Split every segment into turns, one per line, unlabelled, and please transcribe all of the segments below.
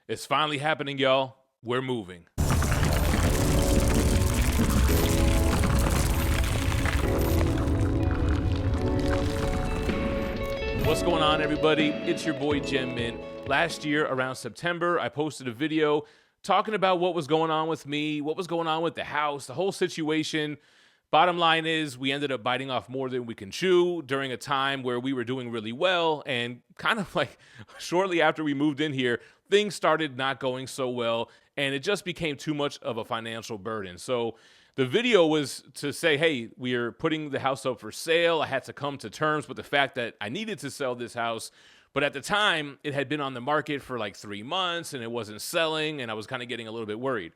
It's finally happening, y'all. We're moving. What's going on, everybody? It's your boy GemMint. Last year around September, I posted a video talking about what was going on with me, what was going on with the house, the whole situation. Bottom line is we ended up biting off more than we can chew during a time where we were doing really well, and kind of like shortly after we moved in here, things started not going so well, and it just became too much of a financial burden. So the video was to say, hey, we are putting the house up for sale. I had to come to terms with the fact that I needed to sell this house. But at the time, it had been on the market for like 3 months and it wasn't selling, and I was kind of getting a little bit worried.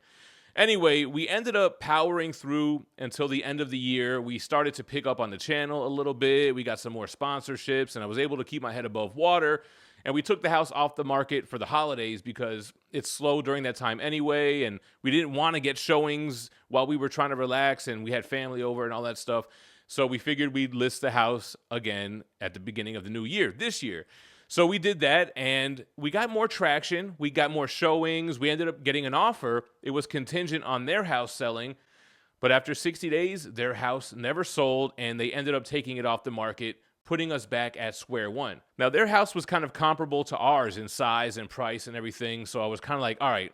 Anyway, we ended up powering through until the end of the year. We started to pick up on the channel a little bit. We got some more sponsorships, and I was able to keep my head above water. And we took the house off the market for the holidays because it's slow during that time anyway, and we didn't want to get showings while we were trying to relax, and we had family over and all that stuff. So we figured we'd list the house again at the beginning of the new year, this year. So we did that, and we got more traction. We got more showings. We ended up getting an offer. It was contingent on their house selling, but after 60 days, their house never sold, and they ended up taking it off the market, putting us back at square one. Now, their house was kind of comparable to ours in size and price and everything, so I was kind of like, all right,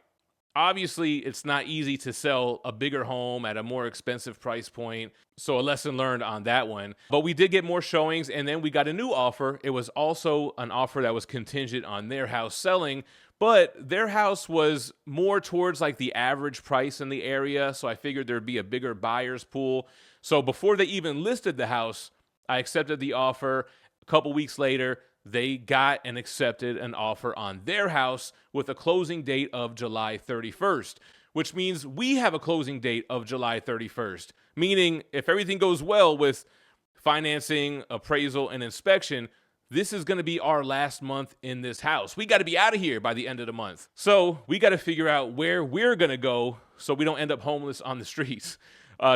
obviously, it's not easy to sell a bigger home at a more expensive price point, so a lesson learned on that one. But we did get more showings, and then we got a new offer. It was also an offer that was contingent on their house selling, but their house was more towards like the average price in the area, so I figured there'd be a bigger buyer's pool. So before they even listed the house, I accepted the offer. A couple weeks later, they got and accepted an offer on their house with a closing date of July 31st, which means we have a closing date of July 31st, meaning if everything goes well with financing, appraisal, and inspection, this is going to be our last month in this house. We got to be out of here by the end of the month. So we got to figure out where we're going to go so we don't end up homeless on the streets.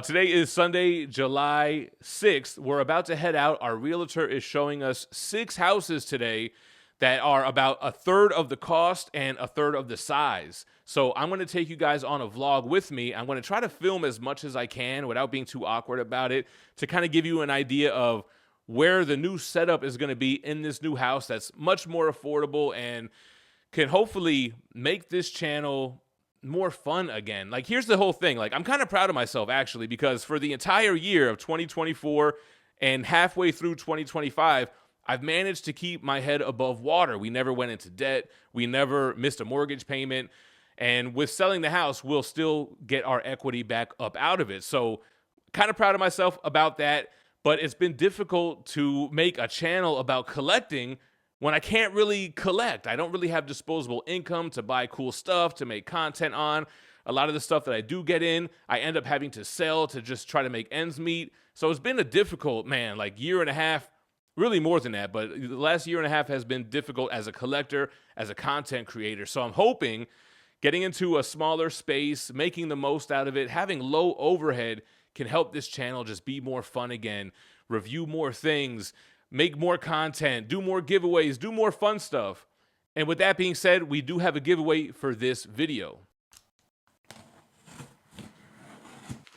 Today is Sunday, July 6th. We're about to head out. Our realtor is showing us 6 houses today that are about a third of the cost and a third of the size. So I'm going to take you guys on a vlog with me. I'm going to try to film as much as I can without being too awkward about it to kind of give you an idea of where the new setup is going to be in this new house that's much more affordable and can hopefully make this channel more fun again. Like, here's the whole thing. Like, I'm kind of proud of myself actually, because for the entire year of 2024 and halfway through 2025, I've managed to keep my head above water. We never went into debt. We never missed a mortgage payment. And with selling the house, we'll still get our equity back up out of it. So kind of proud of myself about that. But it's been difficult to make a channel about collecting when I can't really collect. I don't really have disposable income to buy cool stuff, to make content on. A lot of the stuff that I do get in, I end up having to sell to just try to make ends meet. So it's been a difficult, like year and a half, really more than that, but the last year and a half has been difficult as a collector, as a content creator. So I'm hoping getting into a smaller space, making the most out of it, having low overhead can help this channel just be more fun again, review more things, make more content, do more giveaways, do more fun stuff. And with that being said, we do have a giveaway for this video.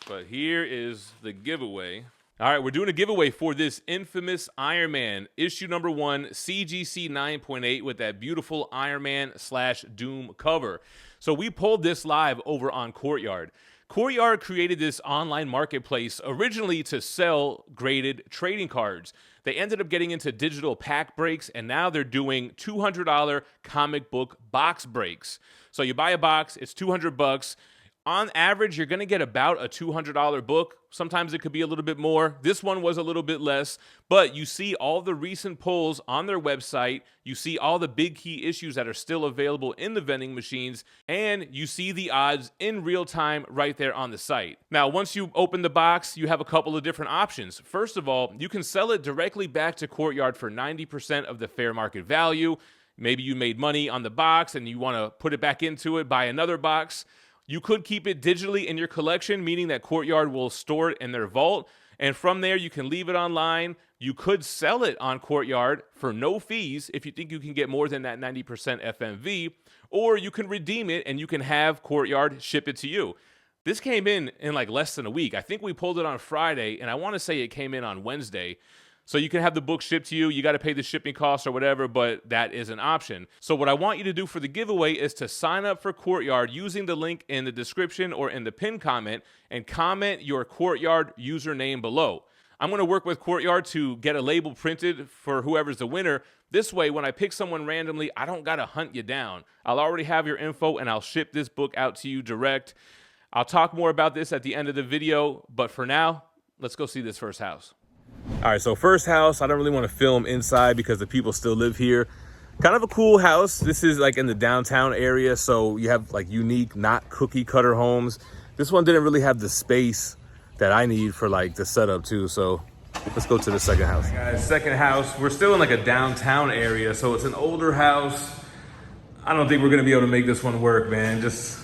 But here is the giveaway. All right, we're doing a giveaway for this Infamous Ironman, issue number 1, CGC 9.8 with that beautiful Ironman/Doom cover. So we pulled this live over on Courtyard. Courtyard created this online marketplace originally to sell graded trading cards. They ended up getting into digital pack breaks, and now they're doing $200 comic book box breaks. So you buy a box, it's $200. On average, you're going to get about a $200 book. Sometimes it could be a little bit more. This one was a little bit less, but you see all the recent pulls on their website. You see all the big key issues that are still available in the vending machines, and you see the odds in real time right there on the site. Now, once you open the box, you have a couple of different options. First of all, you can sell it directly back to Courtyard for 90% of the fair market value. Maybe you made money on the box and you want to put it back into it, buy another box. You could keep it digitally in your collection, meaning that Courtyard will store it in their vault. And from there, you can leave it online. You could sell it on Courtyard for no fees if you think you can get more than that 90% FMV, or you can redeem it and you can have Courtyard ship it to you. This came in like less than a week. I think we pulled it on Friday, and I want to say it came in on Wednesday. So you can have the book shipped to you. You got to pay the shipping costs or whatever, but that is an option. So what I want you to do for the giveaway is to sign up for Courtyard using the link in the description or in the pinned comment, and comment your Courtyard username below. I'm going to work with Courtyard to get a label printed for whoever's the winner. This way, when I pick someone randomly, I don't got to hunt you down. I'll already have your info, and I'll ship this book out to you direct. I'll talk more about this at the end of the video, but for now, let's go see this first house. All right, so first house, I don't really want to film inside because the people still live here. Kind of a cool house. This is like in the downtown area, so you have like unique, not cookie cutter homes. This one didn't really have the space that I need for like the setup too, so let's go to the second house. All right, guys, second house. We're still in like a downtown area, so it's an older house. I don't think we're gonna be able to make this one work, man. Just,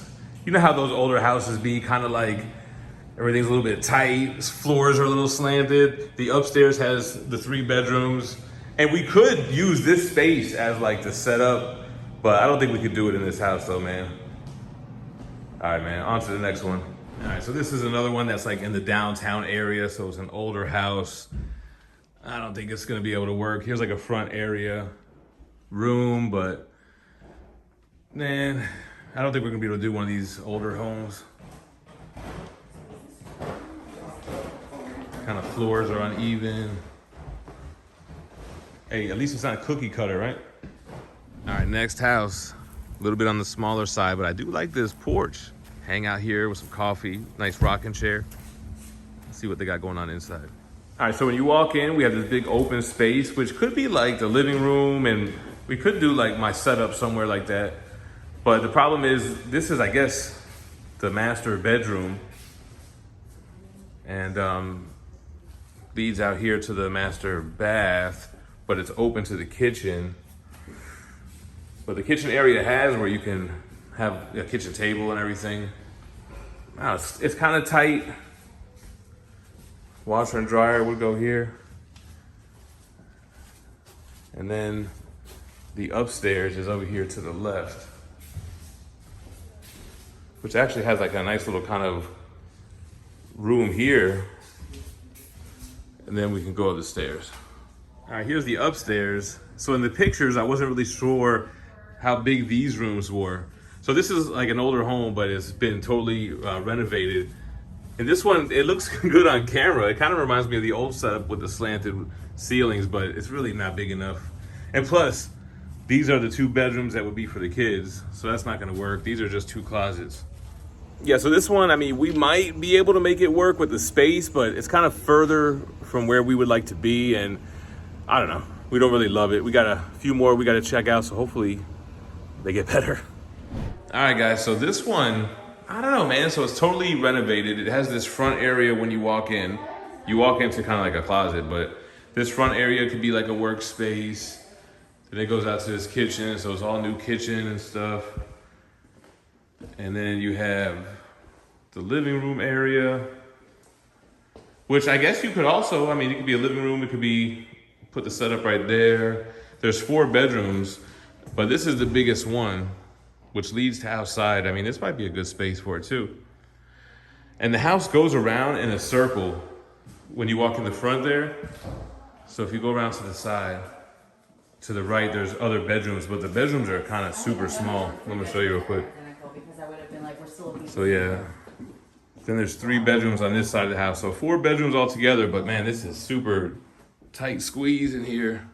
you know how those older houses be, kind of like everything's a little bit tight, floors are a little slanted. The upstairs has the 3 bedrooms, and we could use this space as like the setup, but I don't think we could do it in this house though, man. All right, man, on to the next one. All right, so this is another one that's like in the downtown area, so it's an older house. I don't think it's gonna be able to work. Here's like a front area room, but man, I don't think we're gonna be able to do one of these older homes. Kind of floors are uneven. Hey, at least it's not a cookie cutter, right? All right, next house. A little bit on the smaller side, but I do like this porch. Hang out here with some coffee, nice rocking chair. Let's see what they got going on inside. All right, so when you walk in, we have this big open space, which could be like the living room, and we could do like my setup somewhere like that. But the problem is, this is, I guess, the master bedroom. And leads out here to the master bath, but it's open to the kitchen. But the kitchen area has where you can have a kitchen table and everything. Wow, it's kind of tight. Washer and dryer would go here. And then the upstairs is over here to the left, which actually has like a nice little kind of room here. And then we can go up the stairs. All right, here's the upstairs. So in the pictures, I wasn't really sure how big these rooms were. So this is like an older home, but it's been totally renovated. And this one, it looks good on camera. It kind of reminds me of the old setup with the slanted ceilings, but it's really not big enough. And plus, these are the 2 bedrooms that would be for the kids. So that's not gonna work. These are just 2 closets. Yeah, so this one, I mean, we might be able to make it work with the space, but it's kind of further from where we would like to be, and I don't know, we don't really love it. We got a few more we got to check out, so hopefully they get better. All right, guys, so this one, I don't know, man. So it's totally renovated. It has this front area when you walk in. You walk into kind of like a closet, but this front area could be like a workspace. Then it goes out to this kitchen, so it's all new kitchen and stuff. And then you have the living room area, which I guess you could also, I mean, it could be a living room. It could be, put the setup right there. There's 4 bedrooms, but this is the biggest one, which leads to outside. I mean, this might be a good space for it too. And the house goes around in a circle when you walk in the front there. So if you go around to the side, to the right, there's other bedrooms, but the bedrooms are kind of super small. Let me show you real quick. So yeah, then there's 3 bedrooms on this side of the house. So 4 bedrooms altogether, but man, this is super tight squeeze in here.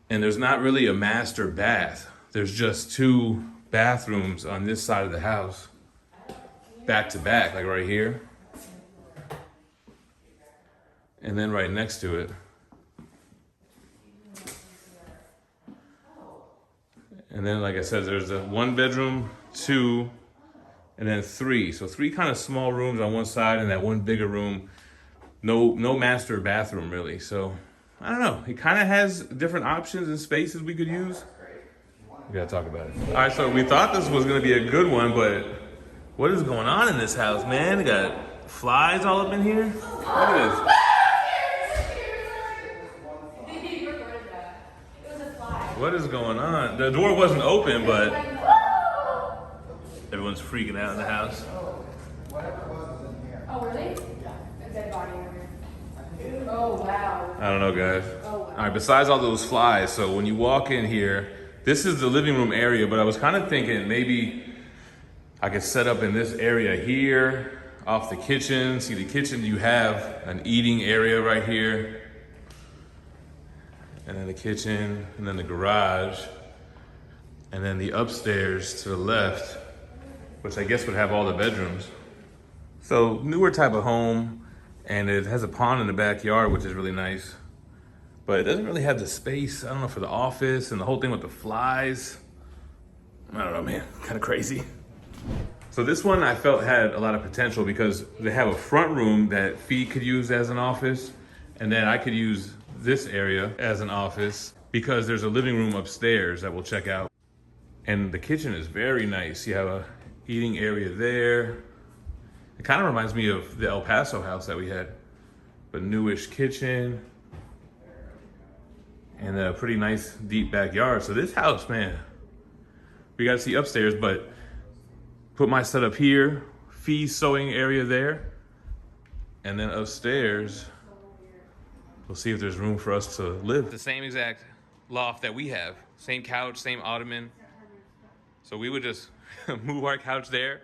And there's not really a master bath. There's just 2 bathrooms on this side of the house, back to back, like right here. And then right next to it. And then, like I said, there's a 1 bedroom, 2, and then 3. So 3 kind of small rooms on one side and that 1 bigger room. No master bathroom really. So I don't know. It kind of has different options and spaces we could use. We gotta talk about it. All right, so we thought this was gonna be a good one, but what is going on in this house, man? We got Flies all up in here? Look at this. What is going on? The door wasn't open, but everyone's freaking out in the house.
Oh, really? A dead body over here. Oh, wow.
I don't know, guys. All right, besides all those flies, so when you walk in here, this is the living room area, but I was kind of thinking maybe I could set up in this area here, off the kitchen. See, the kitchen, you have an eating area right here. And then the kitchen, and then the garage, and then the upstairs to the left, which I guess would have all the bedrooms. So newer type of home, and it has a pond in the backyard, which is really nice. But it doesn't really have the space, I don't know, for the office and the whole thing with the flies. I don't know, man, kind of crazy. So this one I felt had a lot of potential because they have a front room that Fee could use as an office, and then I could use this area as an office because there's a living room upstairs that we'll check out. And the kitchen is very nice. You have a eating area there. It kind of reminds me of the El Paso house that we had, but newish kitchen and a pretty nice deep backyard. So this house, man, we got to see upstairs, but put my setup here, Fee's sewing area there, and then upstairs, we'll see if there's room for us to live. The same exact loft that we have. Same couch, same ottoman. So we would just move our couch there.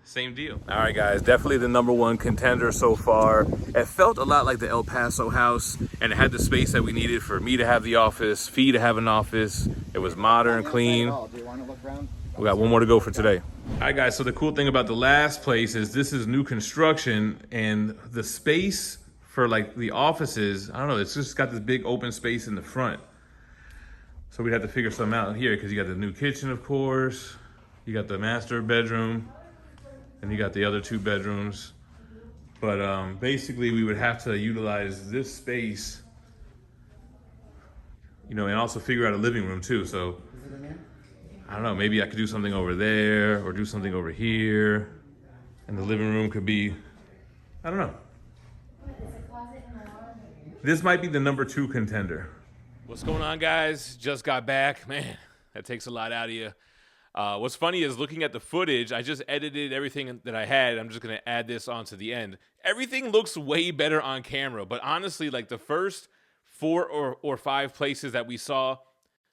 Same deal. All right, guys, definitely the #1 contender so far. It felt a lot like the El Paso house, and it had the space that we needed for me to have the office, Fee to have an office. It was modern, clean.
Do you want to look around?
We got one more to go for today. All right, guys, so the cool thing about the last place is this is new construction, and the space for like the offices, I don't know, it's just got this big open space in the front. So we'd have to figure something out here because you got the new kitchen, of course. You got the master bedroom, and you got the other 2 bedrooms. But basically we would have to utilize this space, you know, and also figure out a living room too. So I don't know, maybe I could do something over there or do something over here. And the living room could be, I don't know. This might be the #2 contender. What's going on, guys? Just got back. Man, that takes a lot out of you. What's funny is looking at the footage, I just edited everything that I had. I'm just going to add this on to the end. Everything looks way better on camera, but honestly, like the first 4 or 5 places that we saw,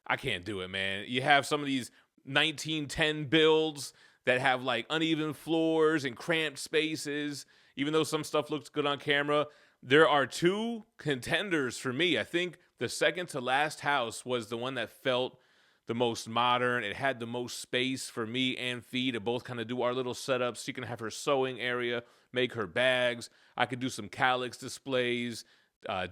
I can't do it, man. You have some of these 1910 builds that have like uneven floors and cramped spaces. Even though some stuff looks good on camera, there are 2 contenders for me. I think the second to last house was the one that felt the most modern. It had the most space for me and Fee to both kind of do our little setups. She can have her sewing area, make her bags. I could do some calyx displays,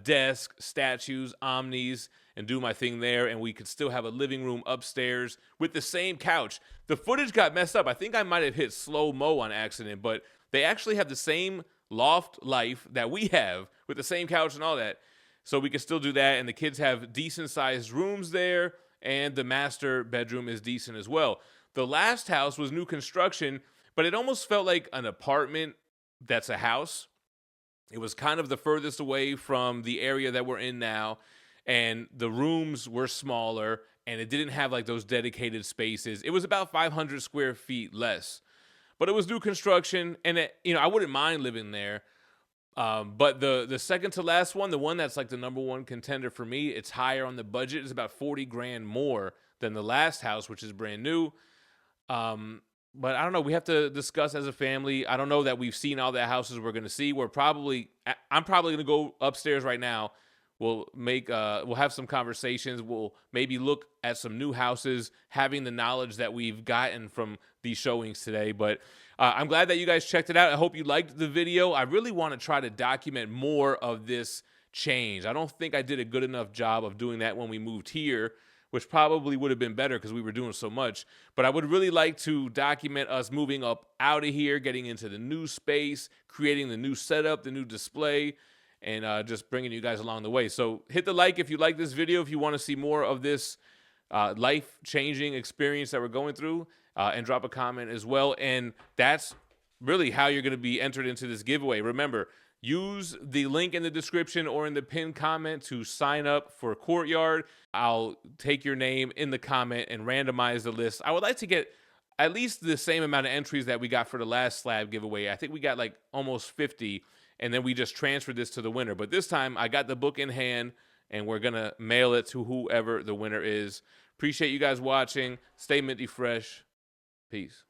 desk, statues, omnis, and do my thing there. And we could still have a living room upstairs with the same couch. The footage got messed up. I think I might have hit slow-mo on accident, but they actually have the same loft life that we have with the same couch and all that. So we can still do that. And the kids have decent-sized rooms there. And the master bedroom is decent as well. The last house was new construction, but it almost felt like an apartment that's a house. It was kind of the furthest away from the area that we're in now, and the rooms were smaller, and it didn't have like those dedicated spaces. It was about 500 square feet less, but it was new construction, and I wouldn't mind living there. But the second to last one, the one that's like the #1 contender for me, it's higher on the budget. It's about 40 grand more than the last house, which is brand new. But I don't know. We have to discuss as a family. I don't know that we've seen all the houses we're going to see. I'm probably going to go upstairs right now. We'll have some conversations. We'll maybe look at some new houses, having the knowledge that we've gotten from these showings today. But I'm glad that you guys checked it out. I hope you liked the video. I really want to try to document more of this change. I don't think I did a good enough job of doing that when we moved here, which probably would have been better because we were doing so much. But I would really like to document us moving up out of here, getting into the new space, creating the new setup, the new display, and just bringing you guys along the way. So hit the like if you like this video, if you want to see more of this life-changing experience that we're going through, and drop a comment as well. And that's really how you're going to be entered into this giveaway. Remember, use the link in the description or in the pinned comment to sign up for Courtyard. I'll take your name in the comment and randomize the list. I would like to get at least the same amount of entries that we got for the last slab giveaway. I think we got like almost 50, and then we just transferred this to the winner. But this time I got the book in hand, and we're going to mail it to whoever the winner is. Appreciate you guys watching. Stay minty fresh. Peace.